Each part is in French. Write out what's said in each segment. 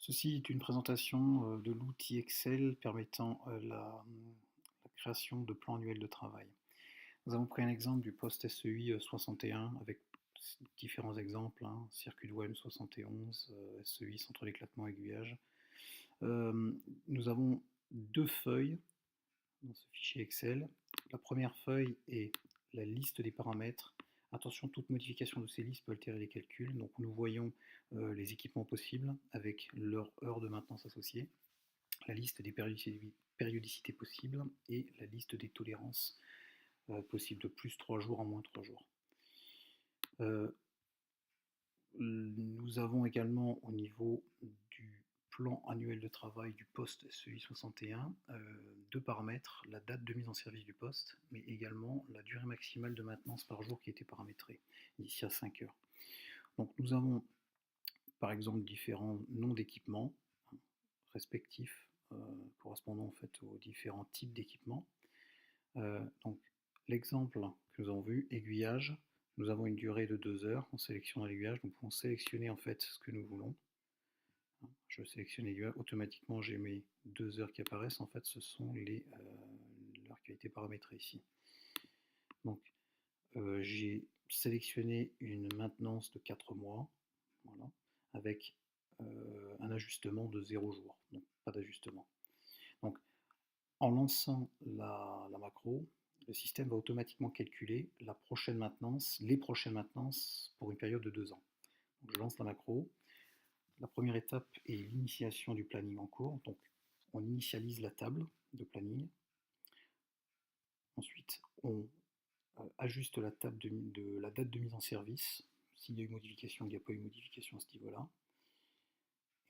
Ceci est une présentation de l'outil Excel permettant la création de plans annuels de travail. Nous avons pris un exemple du poste SEI 61 avec différents exemples, circuit de WEM 71, SEI centre d'éclatement aiguillage. Nous avons deux feuilles dans ce fichier Excel. La première feuille est la liste des paramètres. Attention, toute modification de ces listes peut altérer les calculs. Donc nous voyons les équipements possibles avec leur heure de maintenance associée, la liste des périodicités possibles et la liste des tolérances possibles de plus 3 jours à moins 3 jours. Nous avons également au niveau du plan annuel de travail du poste SEI 61 deux paramètres, la date de mise en service du poste, mais également la durée maximale de maintenance par jour qui a été paramétrée, d'ici à 5 heures. Donc nous avons par exemple différents noms d'équipements respectifs correspondant en fait aux différents types d'équipements. Donc l'exemple que nous avons vu, aiguillage, nous avons une durée de 2 heures en sélectionnant l'aiguillage. Nous pouvons sélectionner en fait ce que nous voulons. Je sélectionne l'aiguillage, automatiquement j'ai mes 2 heures qui apparaissent. En fait, ce sont l'heure qui a été paramétrée ici. Donc j'ai sélectionné une maintenance de 4 mois, voilà, avec un ajustement de 0 jours, donc pas d'ajustement. Donc en lançant la macro, le système va automatiquement calculer les prochaines maintenances pour une période de 2 ans. Donc je lance la macro. La première étape est l'initiation du planning en cours. Donc on initialise la table de planning. Ensuite, on ajuste la table de la date de mise en service. S'il y a eu modification, il n'y a pas eu modification à ce niveau-là.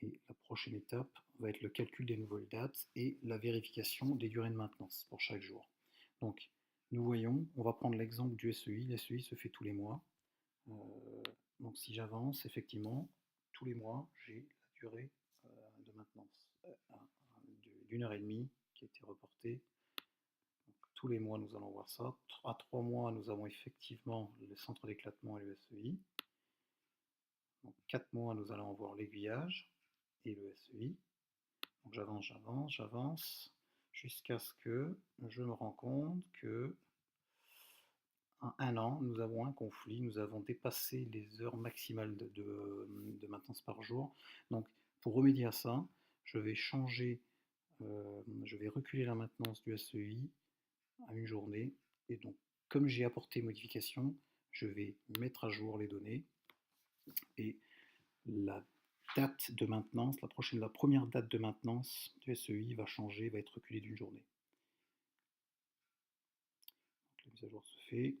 Et la prochaine étape va être le calcul des nouvelles dates et la vérification des durées de maintenance pour chaque jour. Donc, nous voyons, on va prendre l'exemple du SEI. L'SEI se fait tous les mois. Donc, si j'avance, effectivement, tous les mois, j'ai la durée de maintenance d'une heure et demie qui a été reportée. Donc, tous les mois, nous allons voir ça. À 3 mois, nous avons effectivement le centre d'éclatement et le SEI. Donc, 4 mois, nous allons voir l'aiguillage et le SEI. Donc j'avance, jusqu'à ce que je me rends compte que en 1 an, nous avons un conflit, nous avons dépassé les heures maximales de maintenance par jour. Donc pour remédier à ça, je vais je vais reculer la maintenance du SEI à une journée. Et donc comme j'ai apporté modification, je vais mettre à jour les données et la date de maintenance, la première date de maintenance du SEI va changer, va être reculée d'une journée. Donc, la mise à jour se fait.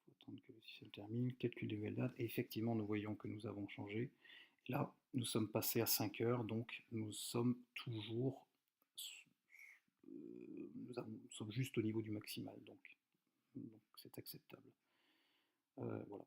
Il faut attendre que le système termine, calcul des nouvelles dates, et effectivement nous voyons que nous avons changé. Et là, nous sommes passés à 5 heures, donc nous sommes toujours nous sommes juste au niveau du maximal, donc c'est acceptable. Voilà.